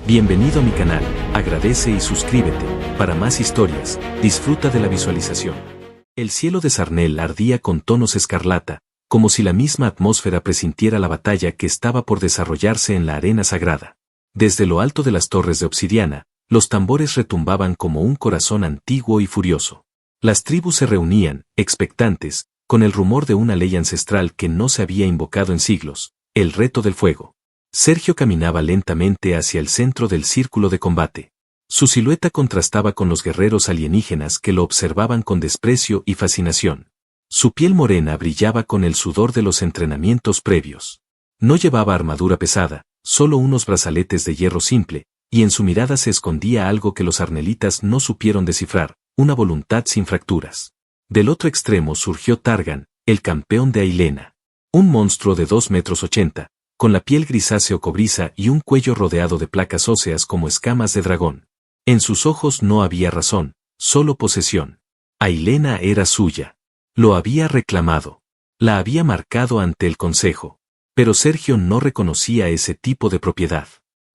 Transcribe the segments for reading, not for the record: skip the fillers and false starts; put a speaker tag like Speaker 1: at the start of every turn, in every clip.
Speaker 1: Bienvenido a mi canal, agradece y suscríbete. Para más historias, disfruta de la visualización. El cielo de Sarnell ardía con tonos escarlata, como si la misma atmósfera presintiera la batalla que estaba por desarrollarse en la arena sagrada. Desde lo alto de las torres de obsidiana, los tambores retumbaban como un corazón antiguo y furioso. Las tribus se reunían, expectantes, con el rumor de una ley ancestral que no se había invocado en siglos, el reto del fuego. Sergio caminaba lentamente hacia el centro del círculo de combate. Su silueta contrastaba con los guerreros alienígenas que lo observaban con desprecio y fascinación. Su piel morena brillaba con el sudor de los entrenamientos previos. No llevaba armadura pesada, solo unos brazaletes de hierro simple, y en su mirada se escondía algo que los arnelitas no supieron descifrar, una voluntad sin fracturas. Del otro extremo surgió Targan, el campeón de Ailena. Un monstruo de 2,80 m, con la piel grisáceo cobriza y un cuello rodeado de placas óseas como escamas de dragón. En sus ojos no había razón, solo posesión. Ailena era suya. Lo había reclamado. La había marcado ante el consejo. Pero Sergio no reconocía ese tipo de propiedad.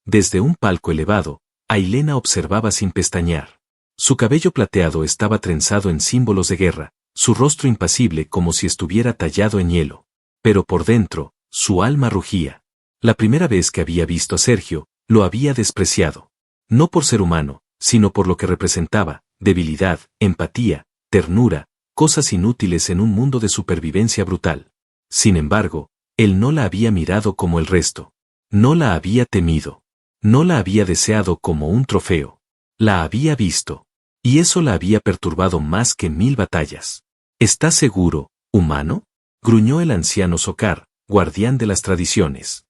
Speaker 1: Desde un palco elevado, Ailena observaba sin pestañear. Su cabello plateado estaba trenzado en símbolos de guerra, su rostro impasible como si estuviera tallado en hielo. Pero por dentro, su alma rugía. La primera vez que había visto a Sergio, lo había despreciado. No por ser humano, sino por lo que representaba, debilidad, empatía, ternura, cosas inútiles en un mundo de supervivencia brutal. Sin embargo, él no la había mirado como el resto. No la había temido. No la había deseado como un trofeo. La había visto. Y eso la había perturbado más que 1000 batallas. ¿Estás seguro, humano?, gruñó el anciano Sokar, guardián de las tradiciones.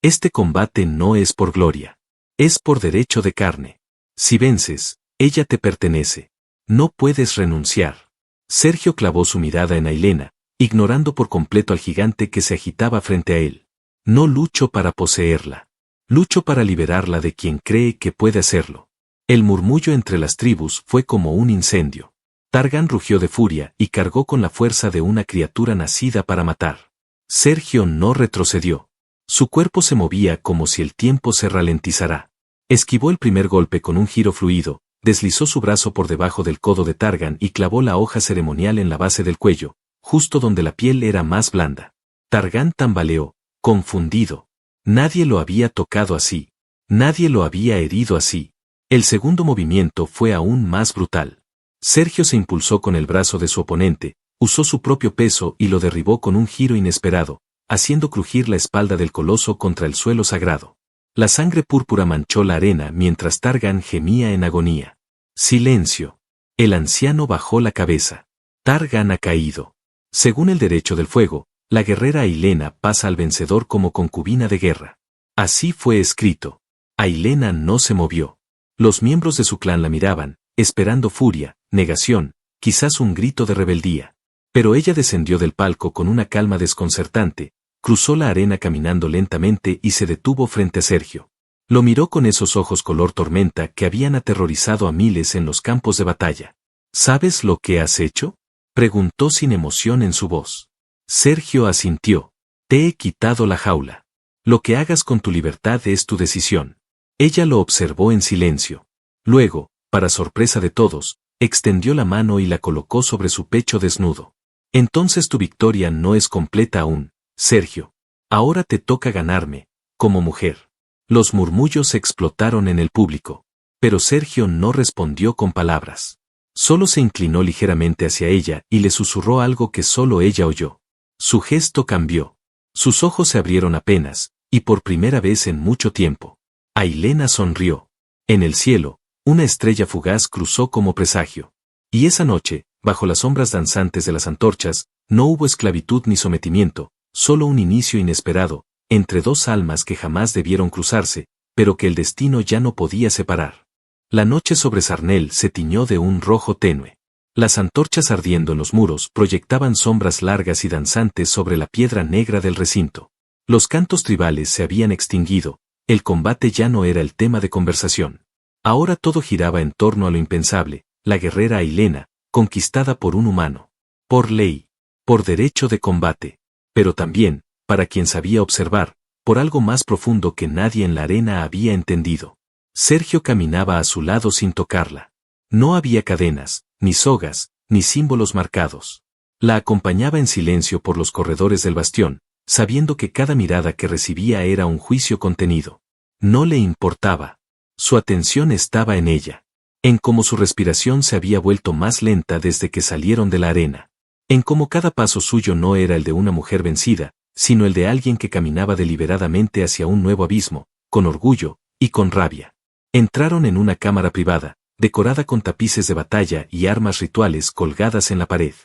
Speaker 1: Este combate no es por gloria. Es por derecho de carne. Si vences, ella te pertenece. No puedes renunciar. Sergio clavó su mirada en Ailena, ignorando por completo al gigante que se agitaba frente a él. No lucho para poseerla. Lucho para liberarla de quien cree que puede hacerlo. El murmullo entre las tribus fue como un incendio. Targan rugió de furia y cargó con la fuerza de una criatura nacida para matar. Sergio no retrocedió. Su cuerpo se movía como si el tiempo se ralentizara. Esquivó el primer golpe con un giro fluido, deslizó su brazo por debajo del codo de Targan y clavó la hoja ceremonial en la base del cuello, justo donde la piel era más blanda. Targan tambaleó, confundido. Nadie lo había tocado así. Nadie lo había herido así. El segundo movimiento fue aún más brutal. Sergio se impulsó con el brazo de su oponente, usó su propio peso y lo derribó con un giro inesperado, haciendo crujir la espalda del coloso contra el suelo sagrado. La sangre púrpura manchó la arena mientras Targan gemía en agonía. Silencio. El anciano bajó la cabeza. Targan ha caído. Según el derecho del fuego, la guerrera Ailena pasa al vencedor como concubina de guerra. Así fue escrito. Ailena no se movió. Los miembros de su clan la miraban, esperando furia, negación, quizás un grito de rebeldía. Pero ella descendió del palco con una calma desconcertante, cruzó la arena caminando lentamente y se detuvo frente a Sergio. Lo miró con esos ojos color tormenta que habían aterrorizado a miles en los campos de batalla. ¿Sabes lo que has hecho?, preguntó sin emoción en su voz. Sergio asintió. Te he quitado la jaula. Lo que hagas con tu libertad es tu decisión. Ella lo observó en silencio. Luego, para sorpresa de todos, extendió la mano y la colocó sobre su pecho desnudo. Entonces tu victoria no es completa aún, Sergio. Ahora te toca ganarme, como mujer. Los murmullos explotaron en el público. Pero Sergio no respondió con palabras. Solo se inclinó ligeramente hacia ella y le susurró algo que solo ella oyó. Su gesto cambió. Sus ojos se abrieron apenas, y por primera vez en mucho tiempo. Ailena sonrió. En el cielo, una estrella fugaz cruzó como presagio. Y esa noche, bajo las sombras danzantes de las antorchas, no hubo esclavitud ni sometimiento, solo un inicio inesperado, entre dos almas que jamás debieron cruzarse, pero que el destino ya no podía separar. La noche sobre Sarnell se tiñó de un rojo tenue. Las antorchas ardiendo en los muros proyectaban sombras largas y danzantes sobre la piedra negra del recinto. Los cantos tribales se habían extinguido, el combate ya no era el tema de conversación. Ahora todo giraba en torno a lo impensable, la guerrera Ailena, conquistada por un humano. Por ley. Por derecho de combate. Pero también, para quien sabía observar, por algo más profundo que nadie en la arena había entendido. Sergio caminaba a su lado sin tocarla. No había cadenas, ni sogas, ni símbolos marcados. La acompañaba en silencio por los corredores del bastión, sabiendo que cada mirada que recibía era un juicio contenido. No le importaba. Su atención estaba en ella. En cómo su respiración se había vuelto más lenta desde que salieron de la arena. En cómo cada paso suyo no era el de una mujer vencida, sino el de alguien que caminaba deliberadamente hacia un nuevo abismo, con orgullo y con rabia. Entraron en una cámara privada, decorada con tapices de batalla y armas rituales colgadas en la pared.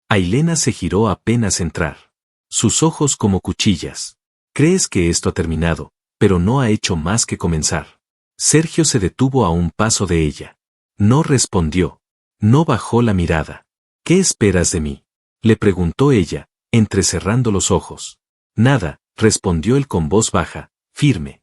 Speaker 1: Ailena se giró apenas entrar. Sus ojos como cuchillas. «Crees que esto ha terminado, pero no ha hecho más que comenzar». Sergio se detuvo a un paso de ella. No respondió. No bajó la mirada. «¿Qué esperas de mí?», le preguntó ella, entrecerrando los ojos. «Nada», respondió él con voz baja, firme.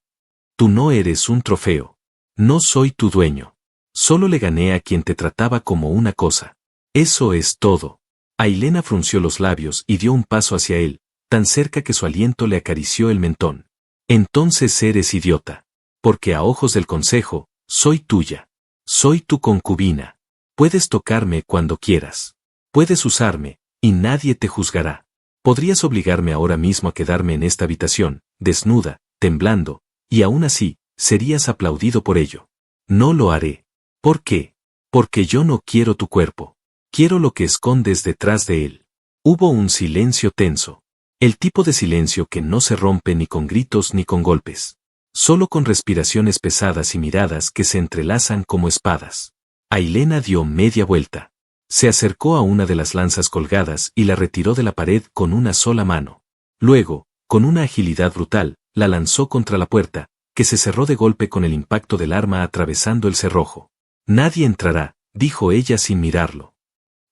Speaker 1: «Tú no eres un trofeo. No soy tu dueño. Solo le gané a quien te trataba como una cosa. Eso es todo». Ailena frunció los labios y dio un paso hacia él, tan cerca que su aliento le acarició el mentón. «Entonces eres idiota. Porque a ojos del consejo, soy tuya. Soy tu concubina. Puedes tocarme cuando quieras. Puedes usarme, y nadie te juzgará. Podrías obligarme ahora mismo a quedarme en esta habitación, desnuda, temblando, y aún así, serías aplaudido por ello. No lo haré. ¿Por qué? Porque yo no quiero tu cuerpo. Quiero lo que escondes detrás de él». Hubo un silencio tenso. El tipo de silencio que no se rompe ni con gritos ni con golpes. Solo con respiraciones pesadas y miradas que se entrelazan como espadas. Ailena dio media vuelta. Se acercó a una de las lanzas colgadas y la retiró de la pared con una sola mano. Luego, con una agilidad brutal, la lanzó contra la puerta, que se cerró de golpe con el impacto del arma atravesando el cerrojo. «Nadie entrará», dijo ella sin mirarlo.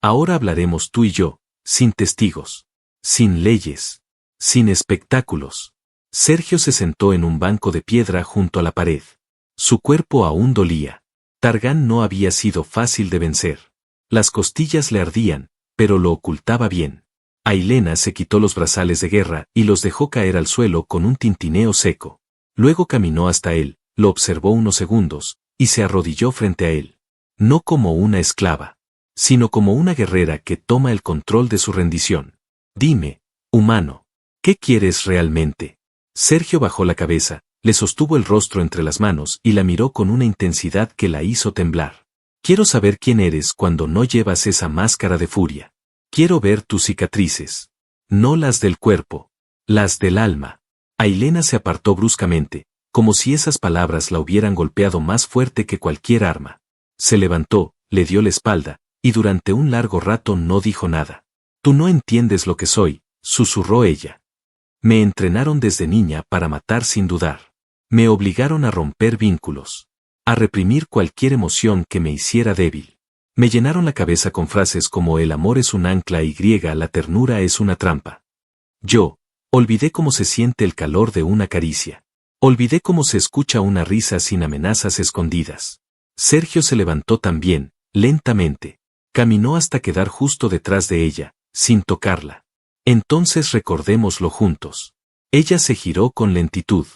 Speaker 1: «Ahora hablaremos tú y yo, sin testigos, sin leyes, sin espectáculos». Sergio se sentó en un banco de piedra junto a la pared. Su cuerpo aún dolía. Targán no había sido fácil de vencer. Las costillas le ardían, pero lo ocultaba bien. Ailena se quitó los brazales de guerra y los dejó caer al suelo con un tintineo seco. Luego caminó hasta él, lo observó unos segundos, y se arrodilló frente a él. No como una esclava, sino como una guerrera que toma el control de su rendición. «Dime, humano, ¿qué quieres realmente?». Sergio bajó la cabeza, le sostuvo el rostro entre las manos y la miró con una intensidad que la hizo temblar. «Quiero saber quién eres cuando no llevas esa máscara de furia. Quiero ver tus cicatrices. No las del cuerpo, las del alma». Ailena se apartó bruscamente, como si esas palabras la hubieran golpeado más fuerte que cualquier arma. Se levantó, le dio la espalda, y durante un largo rato no dijo nada. «Tú no entiendes lo que soy», susurró ella. «Me entrenaron desde niña para matar sin dudar. Me obligaron a romper vínculos, a reprimir cualquier emoción que me hiciera débil. Me llenaron la cabeza con frases como el amor es un ancla y la ternura es una trampa. Yo olvidé cómo se siente el calor de una caricia. Olvidé cómo se escucha una risa sin amenazas escondidas». Sergio se levantó también, lentamente. Caminó hasta quedar justo detrás de ella, sin tocarla. «Entonces recordémoslo juntos». Ella se giró con lentitud.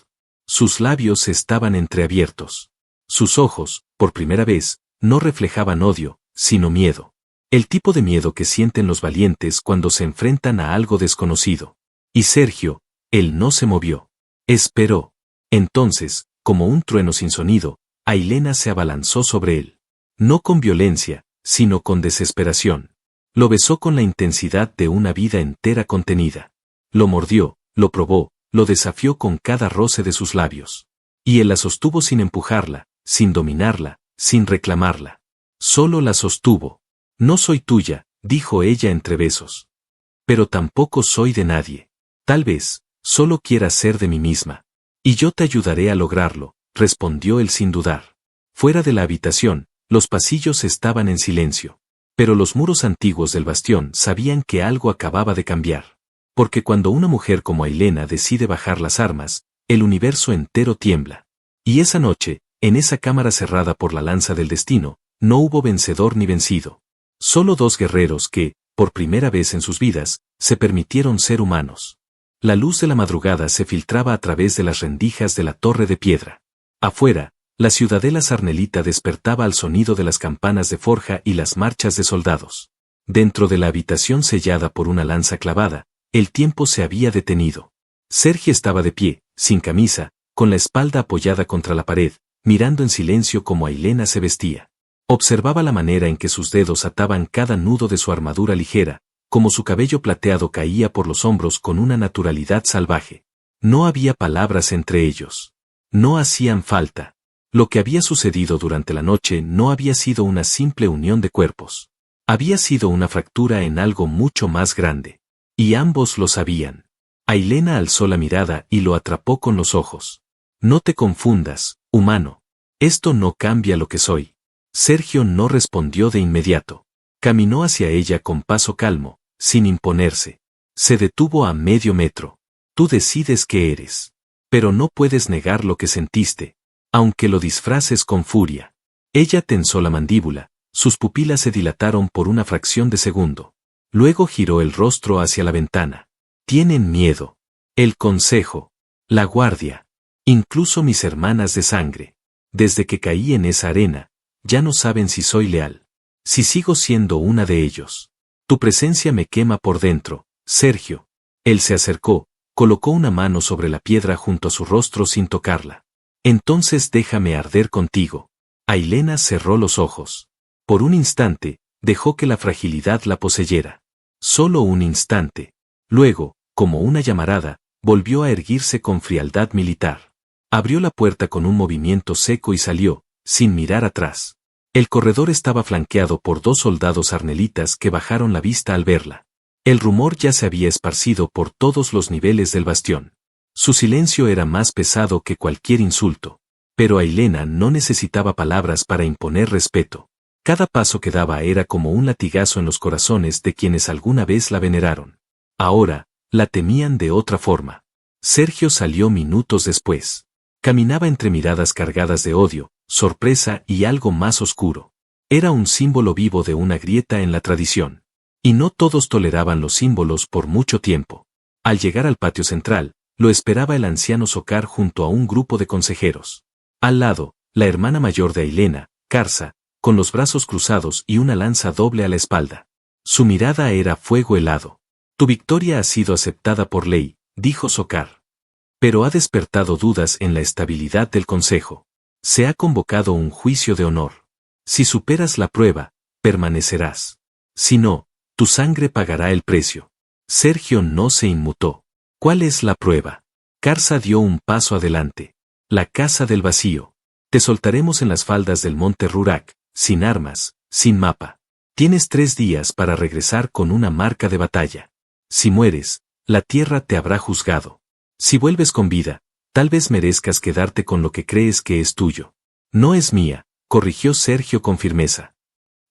Speaker 1: Sus labios estaban entreabiertos. Sus ojos, por primera vez, no reflejaban odio, sino miedo. El tipo de miedo que sienten los valientes cuando se enfrentan a algo desconocido. Y Sergio, él no se movió. Esperó. Entonces, como un trueno sin sonido, Ailena se abalanzó sobre él. No con violencia, sino con desesperación. Lo besó con la intensidad de una vida entera contenida. Lo mordió, lo probó, lo desafió con cada roce de sus labios. Y él la sostuvo sin empujarla, sin dominarla, sin reclamarla. Solo la sostuvo. «No soy tuya», dijo ella entre besos. «Pero tampoco soy de nadie. Tal vez, solo quiera ser de mí misma. Y yo te ayudaré a lograrlo», respondió él sin dudar. Fuera de la habitación, los pasillos estaban en silencio. Pero los muros antiguos del bastión sabían que algo acababa de cambiar. Porque cuando una mujer como Ailena decide bajar las armas, el universo entero tiembla. Y esa noche, en esa cámara cerrada por la lanza del destino, no hubo vencedor ni vencido. Solo dos guerreros que, por primera vez en sus vidas, se permitieron ser humanos. La luz de la madrugada se filtraba a través de las rendijas de la torre de piedra. Afuera, La ciudadela sarnelita despertaba al sonido de las campanas de forja y las marchas de soldados. Dentro de la habitación sellada por una lanza clavada, el tiempo se había detenido. Sergio estaba de pie, sin camisa, con la espalda apoyada contra la pared, mirando en silencio cómo Ailena se vestía. Observaba la manera en que sus dedos ataban cada nudo de su armadura ligera, como su cabello plateado caía por los hombros con una naturalidad salvaje. No había palabras entre ellos. No hacían falta. Lo que había sucedido durante la noche no había sido una simple unión de cuerpos. Había sido una fractura en algo mucho más grande. Y ambos lo sabían. Ailena alzó la mirada y lo atrapó con los ojos. No te confundas, humano. Esto no cambia lo que soy. Sergio no respondió de inmediato. Caminó hacia ella con paso calmo, sin imponerse. Se detuvo a medio metro. Tú decides qué eres. Pero no puedes negar lo que sentiste, aunque lo disfraces con furia. Ella tensó la mandíbula, sus pupilas se dilataron por una fracción de segundo. Luego giró el rostro hacia la ventana. Tienen miedo. El consejo. La guardia. Incluso mis hermanas de sangre. Desde que caí en esa arena, ya no saben si soy leal. Si sigo siendo una de ellos. Tu presencia me quema por dentro, Sergio. Él se acercó, colocó una mano sobre la piedra junto a su rostro sin tocarla. Entonces déjame arder contigo. Ailena cerró los ojos. Por un instante, dejó que la fragilidad la poseyera. Solo un instante. Luego, como una llamarada, volvió a erguirse con frialdad militar. Abrió la puerta con un movimiento seco y salió, sin mirar atrás. El corredor estaba flanqueado por 2 soldados arnelitas que bajaron la vista al verla. El rumor ya se había esparcido por todos los niveles del bastión. Su silencio era más pesado que cualquier insulto. Pero Ailena no necesitaba palabras para imponer respeto. Cada paso que daba era como un latigazo en los corazones de quienes alguna vez la veneraron. Ahora, la temían de otra forma. Sergio salió minutos después. Caminaba entre miradas cargadas de odio, sorpresa y algo más oscuro. Era un símbolo vivo de una grieta en la tradición. Y no todos toleraban los símbolos por mucho tiempo. Al llegar al patio central, lo esperaba el anciano Sokar junto a un grupo de consejeros. Al lado, la hermana mayor de Ailena, Karsa, con los brazos cruzados y una lanza doble a la espalda. Su mirada era fuego helado. Tu victoria ha sido aceptada por ley, dijo Sokar. Pero ha despertado dudas en la estabilidad del consejo. Se ha convocado un juicio de honor. Si superas la prueba, permanecerás. Si no, tu sangre pagará el precio. Sergio no se inmutó. ¿Cuál es la prueba? Karsa dio un paso adelante. La casa del vacío. Te soltaremos en las faldas del monte Rurak, sin armas, sin mapa. Tienes 3 días para regresar con una marca de batalla. Si mueres, la tierra te habrá juzgado. Si vuelves con vida, tal vez merezcas quedarte con lo que crees que es tuyo. No es mía, corrigió Sergio con firmeza.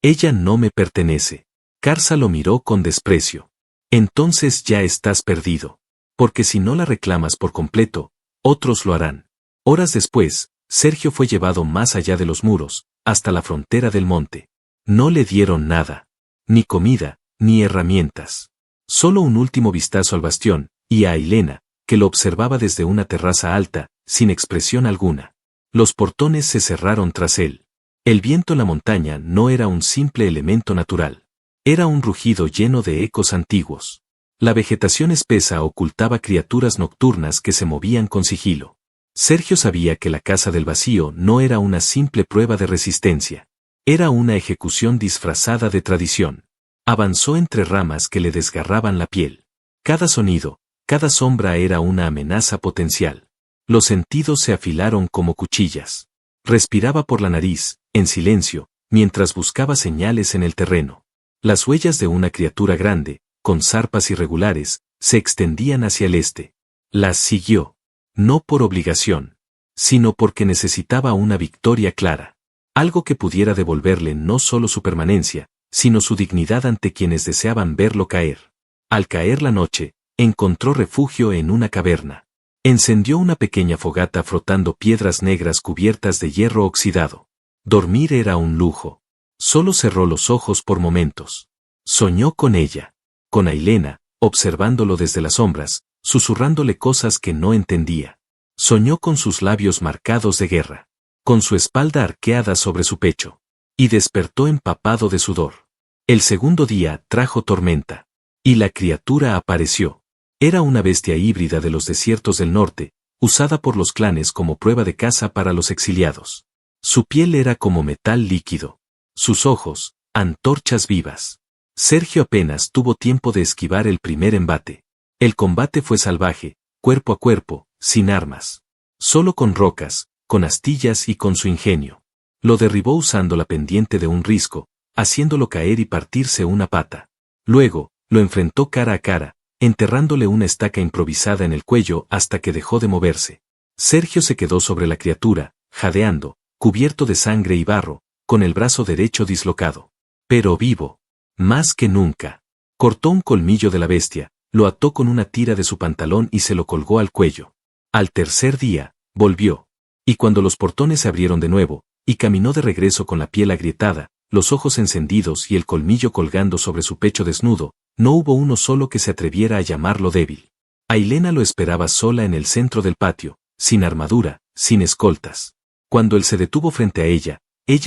Speaker 1: Ella no me pertenece. Karsa lo miró con desprecio. Entonces ya estás perdido. Porque si no la reclamas por completo, otros lo harán. Horas después, Sergio fue llevado más allá de los muros, hasta la frontera del monte. No le dieron nada. Ni comida, ni herramientas. Solo un último vistazo al bastión, y a Ailena, que lo observaba desde una terraza alta, sin expresión alguna. Los portones se cerraron tras él. El viento en la montaña no era un simple elemento natural. Era un rugido lleno de ecos antiguos. La vegetación espesa ocultaba criaturas nocturnas que se movían con sigilo. Sergio sabía que la casa del vacío no era una simple prueba de resistencia. Era una ejecución disfrazada de tradición. Avanzó entre ramas que le desgarraban la piel. Cada sonido, cada sombra era una amenaza potencial. Los sentidos se afilaron como cuchillas. Respiraba por la nariz, en silencio, mientras buscaba señales en el terreno. Las huellas de una criatura grande, con zarpas irregulares, se extendían hacia el este. Las siguió. No por obligación, sino porque necesitaba una victoria clara. Algo que pudiera devolverle no solo su permanencia, sino su dignidad ante quienes deseaban verlo caer. Al caer la noche, encontró refugio en una caverna. Encendió una pequeña fogata frotando piedras negras cubiertas de hierro oxidado. Dormir era un lujo. Solo cerró los ojos por momentos. Soñó con ella. Con Ailena, observándolo desde las sombras, susurrándole cosas que no entendía. Soñó con sus labios marcados de guerra. con su espalda arqueada sobre su pecho. Y despertó empapado de sudor. El segundo día trajo tormenta. Y la criatura apareció. Era una bestia híbrida de los desiertos del norte, usada por los clanes como prueba de caza para los exiliados. Su piel era como metal líquido. Sus ojos, antorchas vivas. Sergio apenas tuvo tiempo de esquivar el primer embate. El combate fue salvaje, cuerpo a cuerpo, sin armas. Solo con rocas, con astillas y con su ingenio. Lo derribó usando la pendiente de un risco, haciéndolo caer y partirse una pata. Luego, lo enfrentó cara a cara, enterrándole una estaca improvisada en el cuello hasta que dejó de moverse. Sergio se quedó sobre la criatura, jadeando, cubierto de sangre y barro, con el brazo derecho dislocado. Pero vivo. Más que nunca. Cortó un colmillo de la bestia, lo ató con una tira de su pantalón y se lo colgó al cuello. Al tercer día, volvió. Y cuando los portones se abrieron de nuevo, y caminó de regreso con la piel agrietada, los ojos encendidos y el colmillo colgando sobre su pecho desnudo, no hubo uno solo que se atreviera a llamarlo débil. Ailena lo esperaba sola en el centro del patio, sin armadura, sin escoltas. Cuando él se detuvo frente a ella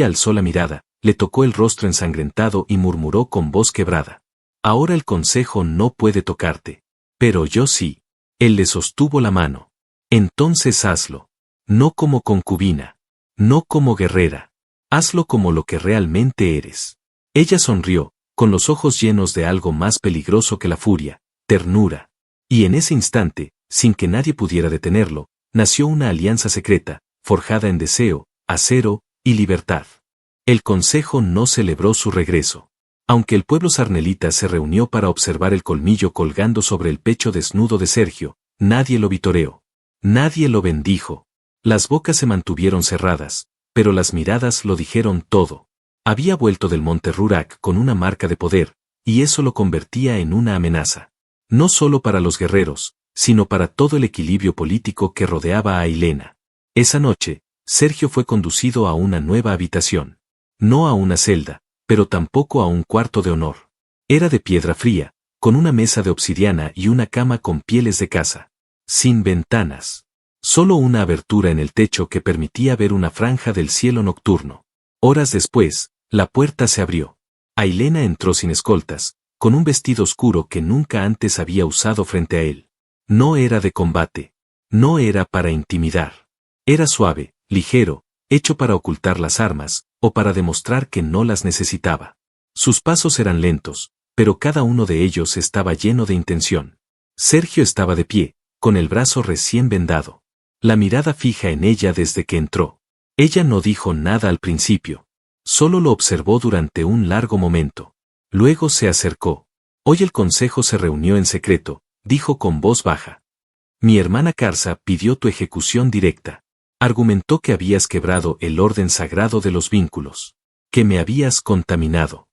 Speaker 1: alzó la mirada, le tocó el rostro ensangrentado y murmuró con voz quebrada. Ahora el consejo no puede tocarte. Pero yo sí. Él le sostuvo la mano. Entonces hazlo. No como concubina. No como guerrera. Hazlo como lo que realmente eres. Ella sonrió, con los ojos llenos de algo más peligroso que la furia, ternura. Y en ese instante, sin que nadie pudiera detenerlo, nació una alianza secreta, forjada en deseo, acero y libertad. El consejo no celebró su regreso. Aunque el pueblo sarnelita se reunió para observar el colmillo colgando sobre el pecho desnudo de Sergio, nadie lo vitoreó. Nadie lo bendijo. Las bocas se mantuvieron cerradas, pero las miradas lo dijeron todo. Había vuelto del monte Rurak con una marca de poder, y eso lo convertía en una amenaza. No solo para los guerreros, sino para todo el equilibrio político que rodeaba a Ailena. Esa noche, Sergio fue conducido a una nueva habitación. No a una celda, pero tampoco a un cuarto de honor. Era de piedra fría, con una mesa de obsidiana y una cama con pieles de caza. Sin ventanas. Solo una abertura en el techo que permitía ver una franja del cielo nocturno. Horas después, la puerta se abrió. Ailena entró sin escoltas, con un vestido oscuro que nunca antes había usado frente a él. No era de combate. No era para intimidar. Era suave, ligero, hecho para ocultar las armas, o para demostrar que no las necesitaba. Sus pasos eran lentos, pero cada uno de ellos estaba lleno de intención. Sergio estaba de pie, con el brazo recién vendado. La mirada fija en ella desde que entró. Ella no dijo nada al principio. Solo lo observó durante un largo momento. Luego se acercó. Hoy el consejo se reunió en secreto, dijo con voz baja. Mi hermana Karsa pidió tu ejecución directa. Argumentó que habías quebrado el orden sagrado de los vínculos. Que me habías contaminado.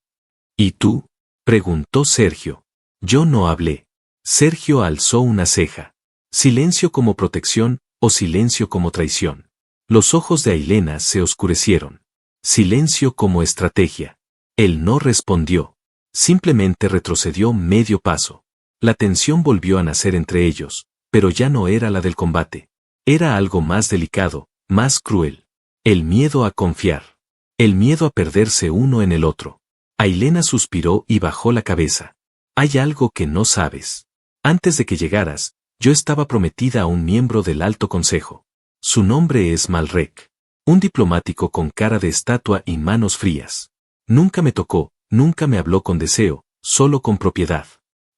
Speaker 1: ¿Y tú? Preguntó Sergio. Yo no hablé. Sergio alzó una ceja. Silencio como protección, o silencio como traición. Los ojos de Ailena se oscurecieron. Silencio como estrategia. Él no respondió. Simplemente retrocedió medio paso. La tensión volvió a nacer entre ellos, pero ya no era la del combate. Era algo más delicado, más cruel. El miedo a confiar. El miedo a perderse uno en el otro. Ailena suspiró y bajó la cabeza. Hay algo que no sabes. Antes de que llegaras, yo estaba prometida a un miembro del Alto Consejo. Su nombre es Malrek. Un diplomático con cara de estatua y manos frías. Nunca me tocó, nunca me habló con deseo, solo con propiedad.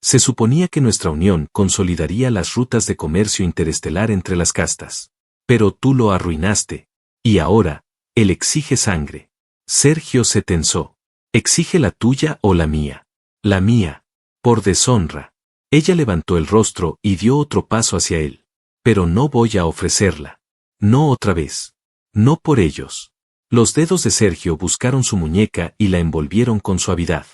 Speaker 1: Se suponía que nuestra unión consolidaría las rutas de comercio interestelar entre las castas. Pero tú lo arruinaste. Y ahora, él exige sangre. Sergio se tensó. ¿Exige la tuya o la mía? La mía. Por deshonra. Ella levantó el rostro y dio otro paso hacia él. Pero no voy a ofrecerla. No otra vez. No por ellos. Los dedos de Sergio buscaron su muñeca y la envolvieron con suavidad.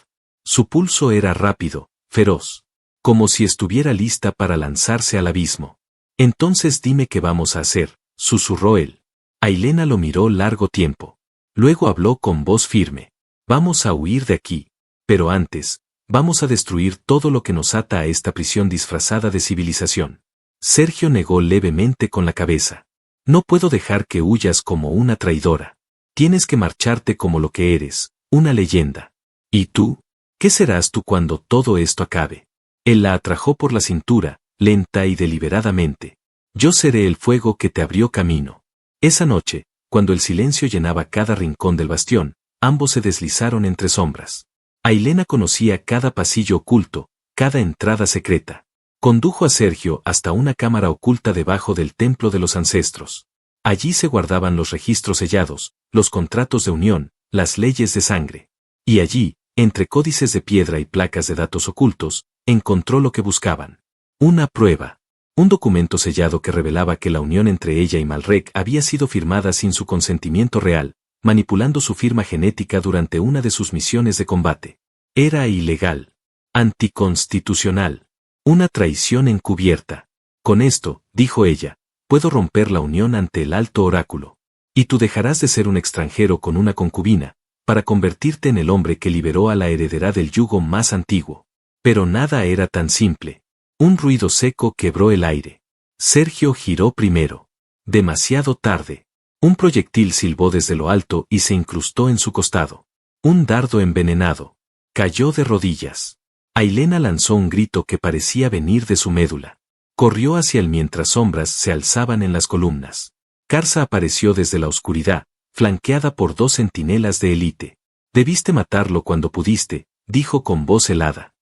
Speaker 1: Su pulso era rápido, feroz. Como si estuviera lista para lanzarse al abismo. Entonces dime qué vamos a hacer, susurró él. Ailena lo miró largo tiempo. Luego habló con voz firme. Vamos a huir de aquí. Pero antes, vamos a destruir todo lo que nos ata a esta prisión disfrazada de civilización. Sergio negó levemente con la cabeza. No puedo dejar que huyas como una traidora. Tienes que marcharte como lo que eres, una leyenda. ¿Y tú? ¿Qué serás tú cuando todo esto acabe? Él la atrajo por la cintura, lenta y deliberadamente. Yo seré el fuego que te abrió camino. Esa noche, cuando el silencio llenaba cada rincón del bastión, ambos se deslizaron entre sombras. Ailena conocía cada pasillo oculto, cada entrada secreta. Condujo a Sergio hasta una cámara oculta debajo del templo de los ancestros. Allí se guardaban los registros sellados, los contratos de unión, las leyes de sangre. Y allí, entre códices de piedra y placas de datos ocultos, encontró lo que buscaban. Una prueba. Un documento sellado que revelaba que la unión entre ella y Malrek había sido firmada sin su consentimiento real, manipulando su firma genética durante una de sus misiones de combate. Era ilegal. Anticonstitucional. Una traición encubierta. Con esto, dijo ella, puedo romper la unión ante el alto oráculo. Y tú dejarás de ser un extranjero con una concubina, para convertirte en el hombre que liberó a la heredera del yugo más antiguo. Pero nada era tan simple. Un ruido seco quebró el aire. Sergio giró primero. Demasiado tarde. Un proyectil silbó desde lo alto y se incrustó en su costado. Un dardo envenenado. Cayó de rodillas. Ailena lanzó un grito que parecía venir de su médula. Corrió hacia él mientras sombras se alzaban en las columnas. Karsa apareció desde la oscuridad, flanqueada por 2 centinelas de élite. Debiste matarlo cuando pudiste, dijo con voz helada.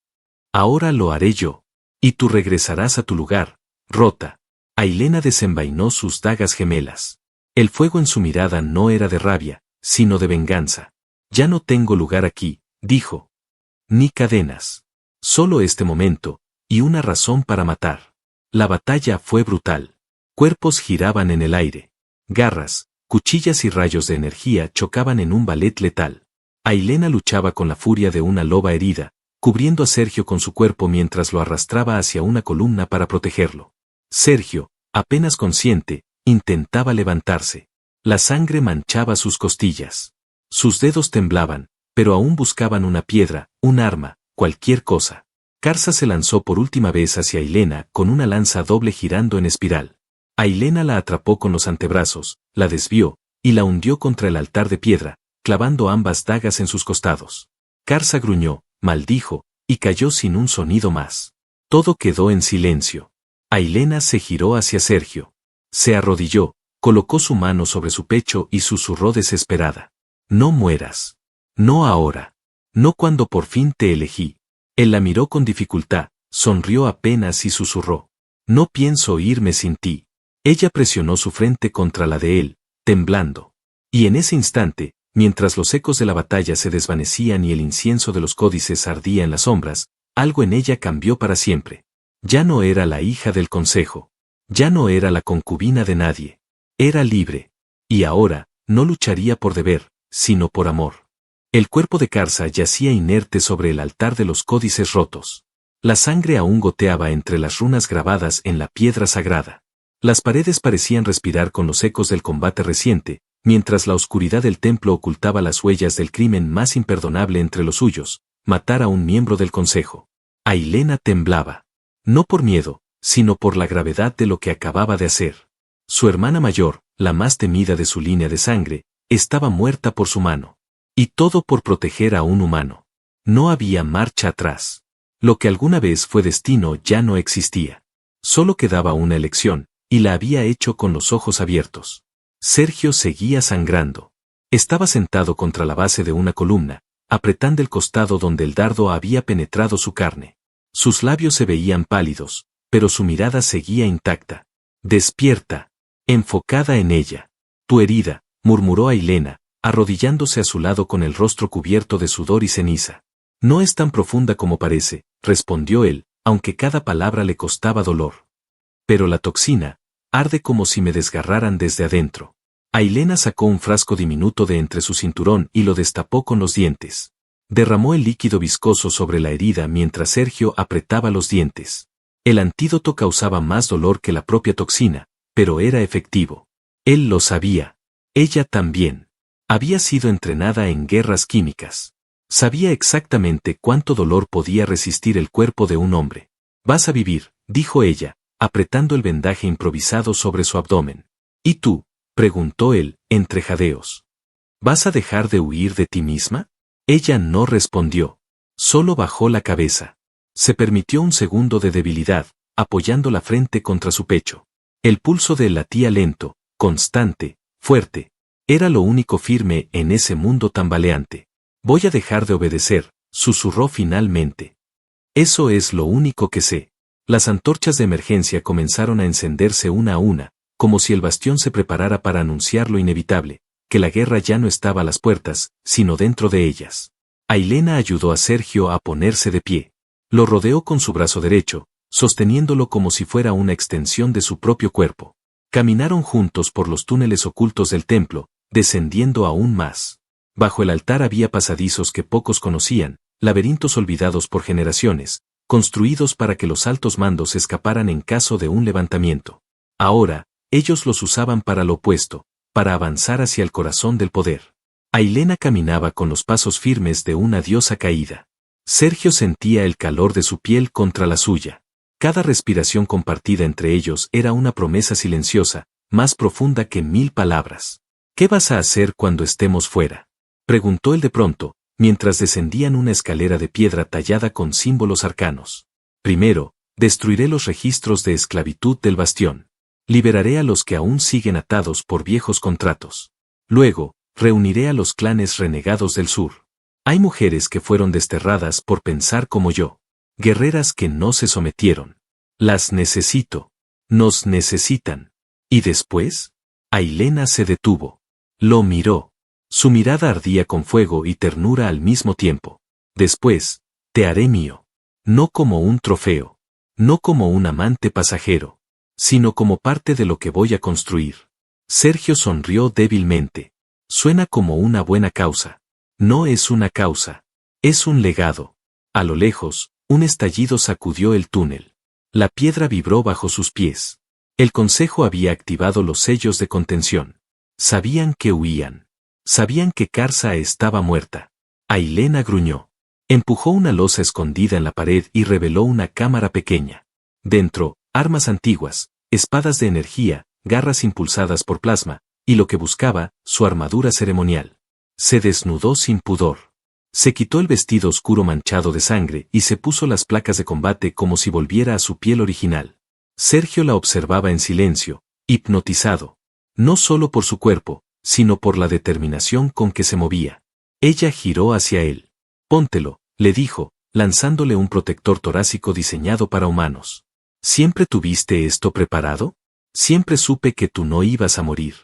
Speaker 1: Ahora lo haré yo. Y tú regresarás a tu lugar, rota. Ailena desenvainó sus dagas gemelas. El fuego en su mirada no era de rabia, sino de venganza. Ya no tengo lugar aquí, dijo. Ni cadenas. Solo este momento, y una razón para matar. La batalla fue brutal. Cuerpos giraban en el aire. Garras, cuchillas y rayos de energía chocaban en un ballet letal. Ailena luchaba con la furia de una loba herida, cubriendo a Sergio con su cuerpo mientras lo arrastraba hacia una columna para protegerlo. Sergio, apenas consciente, intentaba levantarse. La sangre manchaba sus costillas. Sus dedos temblaban, pero aún buscaban una piedra, un arma, cualquier cosa. Karsa se lanzó por última vez hacia Ailena con una lanza doble girando en espiral. Ailena la atrapó con los antebrazos, la desvió, y la hundió contra el altar de piedra, clavando ambas dagas en sus costados. Karsa gruñó, maldijo, y cayó sin un sonido más. Todo quedó en silencio. Ailena se giró hacia Sergio. Se arrodilló, colocó su mano sobre su pecho y susurró desesperada. No mueras. No ahora. No cuando por fin te elegí. Él la miró con dificultad, sonrió apenas y susurró. No pienso irme sin ti. Ella presionó su frente contra la de él, temblando. Y en ese instante, mientras los ecos de la batalla se desvanecían y el incienso de los códices ardía en las sombras, algo en ella cambió para siempre. Ya no era la hija del consejo. Ya no era la concubina de nadie. Era libre. Y ahora, no lucharía por deber, sino por amor. El cuerpo de Karsa yacía inerte sobre el altar de los códices rotos. La sangre aún goteaba entre las runas grabadas en la piedra sagrada. Las paredes parecían respirar con los ecos del combate reciente, mientras la oscuridad del templo ocultaba las huellas del crimen más imperdonable entre los suyos, matar a un miembro del consejo. Ailena temblaba. No por miedo, sino por la gravedad de lo que acababa de hacer. Su hermana mayor, la más temida de su línea de sangre, estaba muerta por su mano. Y todo por proteger a un humano. No había marcha atrás. Lo que alguna vez fue destino ya no existía. Solo quedaba una elección, y la había hecho con los ojos abiertos. Sergio seguía sangrando. Estaba sentado contra la base de una columna, apretando el costado donde el dardo había penetrado su carne. Sus labios se veían pálidos, pero su mirada seguía intacta. Despierta. Enfocada en ella. Tu herida, murmuró Ailena, arrodillándose a su lado con el rostro cubierto de sudor y ceniza. No es tan profunda como parece, respondió él, aunque cada palabra le costaba dolor. Pero la toxina, arde como si me desgarraran desde adentro. Ailena sacó un frasco diminuto de entre su cinturón y lo destapó con los dientes. Derramó el líquido viscoso sobre la herida mientras Sergio apretaba los dientes. El antídoto causaba más dolor que la propia toxina, pero era efectivo. Él lo sabía. Ella también. Había sido entrenada en guerras químicas. Sabía exactamente cuánto dolor podía resistir el cuerpo de un hombre. Vas a vivir, dijo ella, apretando el vendaje improvisado sobre su abdomen. ¿Y tú?, preguntó él, entre jadeos. ¿Vas a dejar de huir de ti misma? Ella no respondió. Solo bajó la cabeza. Se permitió un segundo de debilidad, apoyando la frente contra su pecho. El pulso de él latía lento, constante, fuerte. Era lo único firme en ese mundo tambaleante. Voy a dejar de obedecer, susurró finalmente. Eso es lo único que sé. Las antorchas de emergencia comenzaron a encenderse una a una, como si el bastión se preparara para anunciar lo inevitable, que la guerra ya no estaba a las puertas, sino dentro de ellas. Ailena ayudó a Sergio a ponerse de pie. Lo rodeó con su brazo derecho, sosteniéndolo como si fuera una extensión de su propio cuerpo. Caminaron juntos por los túneles ocultos del templo, descendiendo aún más. Bajo el altar había pasadizos que pocos conocían, laberintos olvidados por generaciones, construidos para que los altos mandos escaparan en caso de un levantamiento. Ahora, ellos los usaban para lo opuesto, para avanzar hacia el corazón del poder. Ailena caminaba con los pasos firmes de una diosa caída. Sergio sentía el calor de su piel contra la suya. Cada respiración compartida entre ellos era una promesa silenciosa, más profunda que 1000 palabras. ¿Qué vas a hacer cuando estemos fuera?, preguntó él de pronto, mientras descendían una escalera de piedra tallada con símbolos arcanos. Primero, destruiré los registros de esclavitud del bastión. Liberaré a los que aún siguen atados por viejos contratos. Luego, reuniré a los clanes renegados del sur. Hay mujeres que fueron desterradas por pensar como yo. Guerreras que no se sometieron. Las necesito. Nos necesitan. ¿Y después? Ailena se detuvo. Lo miró. Su mirada ardía con fuego y ternura al mismo tiempo. Después, te haré mío. No como un trofeo. No como un amante pasajero. Sino como parte de lo que voy a construir. Sergio sonrió débilmente. Suena como una buena causa. No es una causa. Es un legado. A lo lejos, un estallido sacudió el túnel. La piedra vibró bajo sus pies. El consejo había activado los sellos de contención. Sabían que huían. Sabían que Karsa estaba muerta. Ailena gruñó. Empujó una losa escondida en la pared y reveló una cámara pequeña. Dentro, armas antiguas, espadas de energía, garras impulsadas por plasma, y lo que buscaba, su armadura ceremonial. Se desnudó sin pudor. Se quitó el vestido oscuro manchado de sangre y se puso las placas de combate como si volviera a su piel original. Sergio la observaba en silencio, hipnotizado. No solo por su cuerpo, sino por la determinación con que se movía. Ella giró hacia él. Póntelo, le dijo, lanzándole un protector torácico diseñado para humanos. ¿Siempre tuviste esto preparado? Siempre supe que tú no ibas a morir.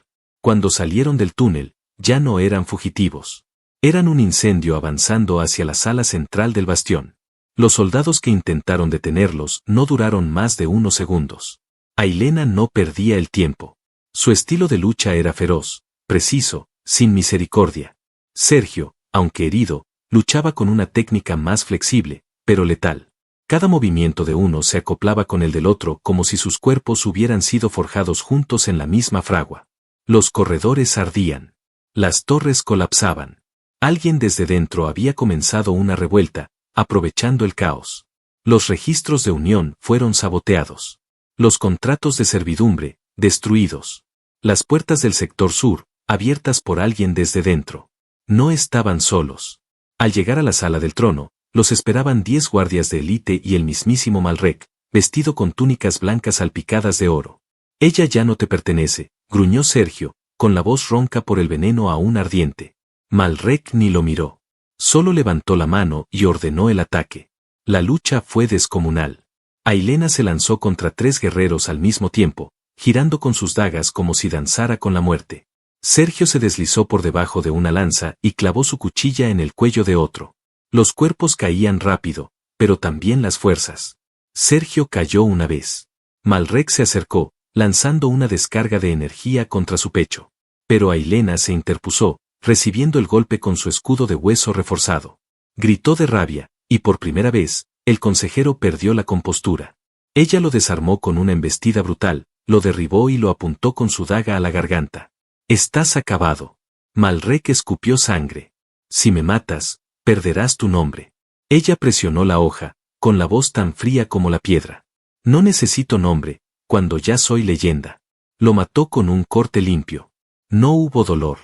Speaker 1: Cuando salieron del túnel, ya no eran fugitivos. Eran un incendio avanzando hacia la sala central del bastión. Los soldados que intentaron detenerlos no duraron más de unos segundos. Ailena no perdía el tiempo. Su estilo de lucha era feroz, preciso, sin misericordia. Sergio, aunque herido, luchaba con una técnica más flexible, pero letal. Cada movimiento de uno se acoplaba con el del otro como si sus cuerpos hubieran sido forjados juntos en la misma fragua. Los corredores ardían. Las torres colapsaban. Alguien desde dentro había comenzado una revuelta, aprovechando el caos. Los registros de unión fueron saboteados. Los contratos de servidumbre, destruidos. Las puertas del sector sur, abiertas por alguien desde dentro. No estaban solos. Al llegar a la sala del trono, los esperaban 10 guardias de élite y el mismísimo Malrek, vestido con túnicas blancas salpicadas de oro. Ella ya no te pertenece, gruñó Sergio, con la voz ronca por el veneno aún ardiente. Malrek ni lo miró. Solo levantó la mano y ordenó el ataque. La lucha fue descomunal. Ailena se lanzó contra 3 guerreros al mismo tiempo, girando con sus dagas como si danzara con la muerte. Sergio se deslizó por debajo de una lanza y clavó su cuchilla en el cuello de otro. Los cuerpos caían rápido, pero también las fuerzas. Sergio cayó una vez. Malrek se acercó, lanzando una descarga de energía contra su pecho. Pero Ailena se interpuso, recibiendo el golpe con su escudo de hueso reforzado. Gritó de rabia, y por primera vez, el consejero perdió la compostura. Ella lo desarmó con una embestida brutal, lo derribó y lo apuntó con su daga a la garganta. Estás acabado. Malrek escupió sangre. Si me matas, perderás tu nombre. Ella presionó la hoja, con la voz tan fría como la piedra. No necesito nombre, cuando ya soy leyenda. Lo mató con un corte limpio. No hubo dolor.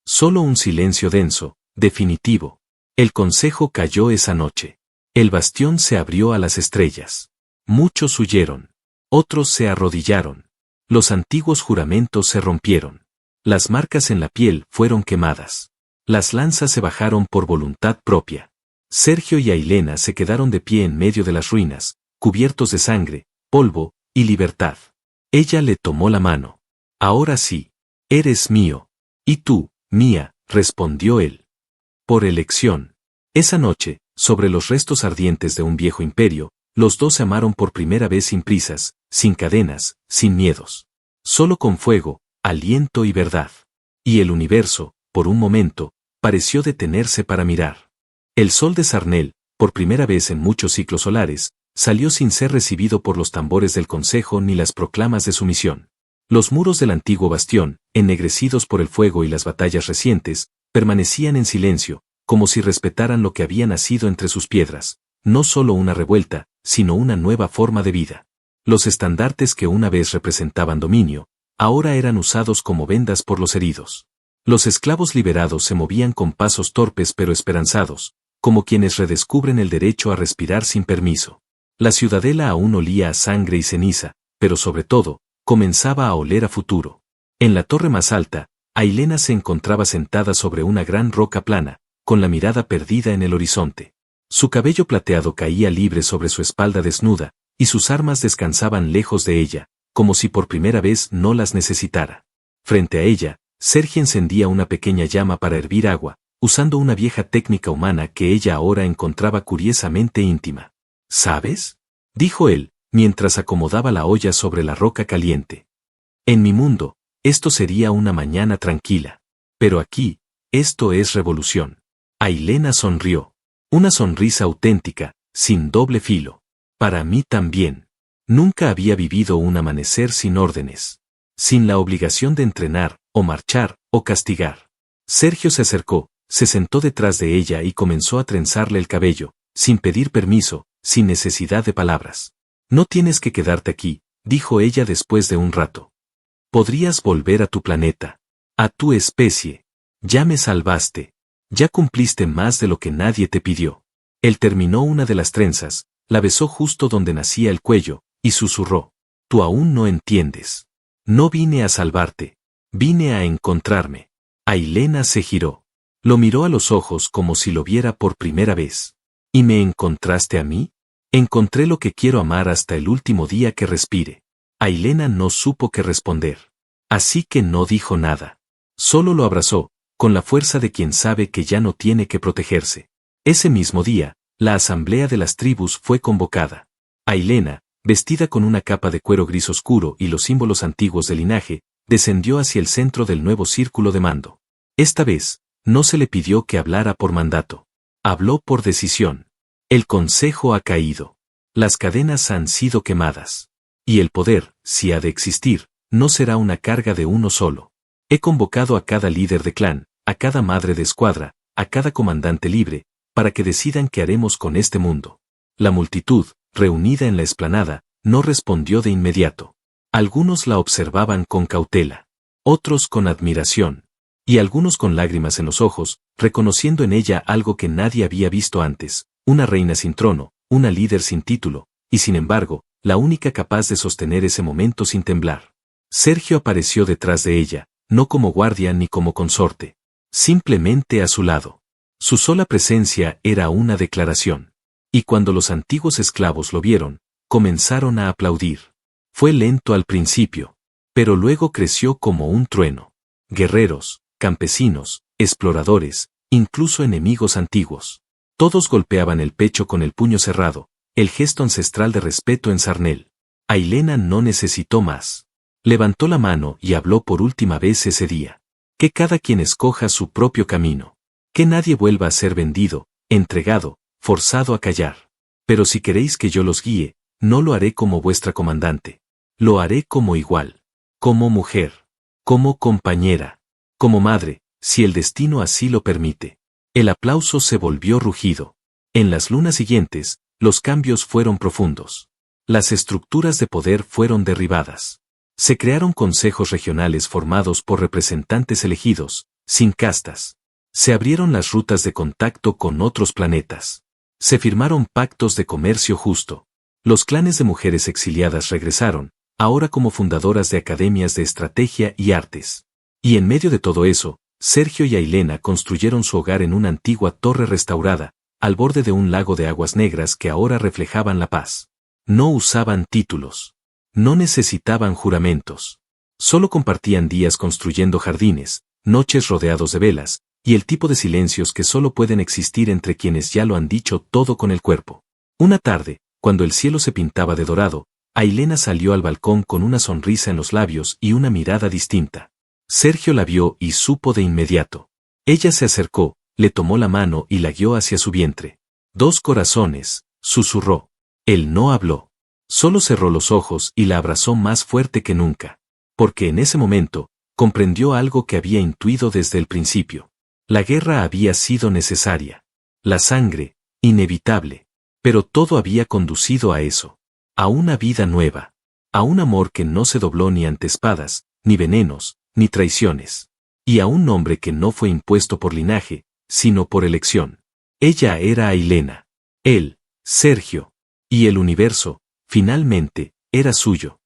Speaker 1: Solo un silencio denso, definitivo. El consejo cayó esa noche. El bastión se abrió a las estrellas. Muchos huyeron. Otros se arrodillaron. Los antiguos juramentos se rompieron. Las marcas en la piel fueron quemadas. Las lanzas se bajaron por voluntad propia. Sergio y Ailena se quedaron de pie en medio de las ruinas, cubiertos de sangre, polvo y libertad. Ella le tomó la mano. Ahora sí. Eres mío. Y tú, mía, respondió él. Por elección. Esa noche, sobre los restos ardientes de un viejo imperio, los dos se amaron por primera vez sin prisas, sin cadenas, sin miedos. Solo con fuego, aliento y verdad. Y el universo, por un momento, pareció detenerse para mirar. El sol de Sarnell, por primera vez en muchos ciclos solares, salió sin ser recibido por los tambores del consejo ni las proclamas de sumisión. Los muros del antiguo bastión, ennegrecidos por el fuego y las batallas recientes, permanecían en silencio, como si respetaran lo que había nacido entre sus piedras, no solo una revuelta, sino una nueva forma de vida. Los estandartes que una vez representaban dominio, ahora eran usados como vendas por los heridos. Los esclavos liberados se movían con pasos torpes pero esperanzados, como quienes redescubren el derecho a respirar sin permiso. La ciudadela aún olía a sangre y ceniza, pero sobre todo, comenzaba a oler a futuro. En la torre más alta, Ailena se encontraba sentada sobre una gran roca plana, con la mirada perdida en el horizonte. Su cabello plateado caía libre sobre su espalda desnuda, y sus armas descansaban lejos de ella, como si por primera vez no las necesitara. Frente a ella, Sergio encendía una pequeña llama para hervir agua, usando una vieja técnica humana que ella ahora encontraba curiosamente íntima. ¿Sabes?, dijo él, mientras acomodaba la olla sobre la roca caliente. En mi mundo, esto sería una mañana tranquila. Pero aquí, esto es revolución. Ailena sonrió. Una sonrisa auténtica, sin doble filo. Para mí también. Nunca había vivido un amanecer sin órdenes. Sin la obligación de entrenar, o marchar, o castigar. Sergio se acercó, se sentó detrás de ella y comenzó a trenzarle el cabello, sin pedir permiso, sin necesidad de palabras. No tienes que quedarte aquí, dijo ella después de un rato. Podrías volver a tu planeta. A tu especie. Ya me salvaste. Ya cumpliste más de lo que nadie te pidió. Él terminó una de las trenzas, la besó justo donde nacía el cuello, y susurró. Tú aún no entiendes. No vine a salvarte. Vine a encontrarme. Ailena se giró. Lo miró a los ojos como si lo viera por primera vez. ¿Y me encontraste a mí? Encontré lo que quiero amar hasta el último día que respire. Ailena no supo qué responder. Así que no dijo nada. Solo lo abrazó, con la fuerza de quien sabe que ya no tiene que protegerse. Ese mismo día, la asamblea de las tribus fue convocada. Ailena, vestida con una capa de cuero gris oscuro y los símbolos antiguos del linaje, descendió hacia el centro del nuevo círculo de mando. Esta vez, no se le pidió que hablara por mandato. Habló por decisión. El consejo ha caído. Las cadenas han sido quemadas. Y el poder, si ha de existir, no será una carga de uno solo. He convocado a cada líder de clan, a cada madre de escuadra, a cada comandante libre, para que decidan qué haremos con este mundo. La multitud, reunida en la explanada, no respondió de inmediato. Algunos la observaban con cautela. Otros con admiración. Y algunos con lágrimas en los ojos, reconociendo en ella algo que nadie había visto antes, una reina sin trono, una líder sin título, y sin embargo, la única capaz de sostener ese momento sin temblar. Sergio apareció detrás de ella, no como guardia ni como consorte. Simplemente a su lado. Su sola presencia era una declaración. Y cuando los antiguos esclavos lo vieron, comenzaron a aplaudir. Fue lento al principio, pero luego creció como un trueno. Guerreros, campesinos, exploradores, incluso enemigos antiguos. Todos golpeaban el pecho con el puño cerrado, el gesto ancestral de respeto en Sarnell. Ailena no necesitó más. Levantó la mano y habló por última vez ese día. Que cada quien escoja su propio camino. Que nadie vuelva a ser vendido, entregado, forzado a callar. Pero si queréis que yo los guíe, no lo haré como vuestra comandante. Lo haré como igual. Como mujer. Como compañera. Como madre, si el destino así lo permite. El aplauso se volvió rugido. En las lunas siguientes, los cambios fueron profundos. Las estructuras de poder fueron derribadas. Se crearon consejos regionales formados por representantes elegidos, sin castas. Se abrieron las rutas de contacto con otros planetas. Se firmaron pactos de comercio justo. Los clanes de mujeres exiliadas regresaron, ahora como fundadoras de academias de estrategia y artes. Y en medio de todo eso, Sergio y Ailena construyeron su hogar en una antigua torre restaurada, al borde de un lago de aguas negras que ahora reflejaban la paz. No usaban títulos. No necesitaban juramentos. Solo compartían días construyendo jardines, noches rodeados de velas, y el tipo de silencios que solo pueden existir entre quienes ya lo han dicho todo con el cuerpo. Una tarde, cuando el cielo se pintaba de dorado, Ailena salió al balcón con una sonrisa en los labios y una mirada distinta. Sergio la vio y supo de inmediato. Ella se acercó, le tomó la mano y la guió hacia su vientre. 2 corazones, susurró. Él no habló. Solo cerró los ojos y la abrazó más fuerte que nunca. Porque en ese momento, comprendió algo que había intuido desde el principio. La guerra había sido necesaria. La sangre, inevitable. Pero todo había conducido a eso. A una vida nueva. A un amor que no se dobló ni ante espadas, ni venenos, ni traiciones. Y a un nombre que no fue impuesto por linaje, sino por elección. Ella era Ailena. Él, Sergio. Y el universo, finalmente, era suyo.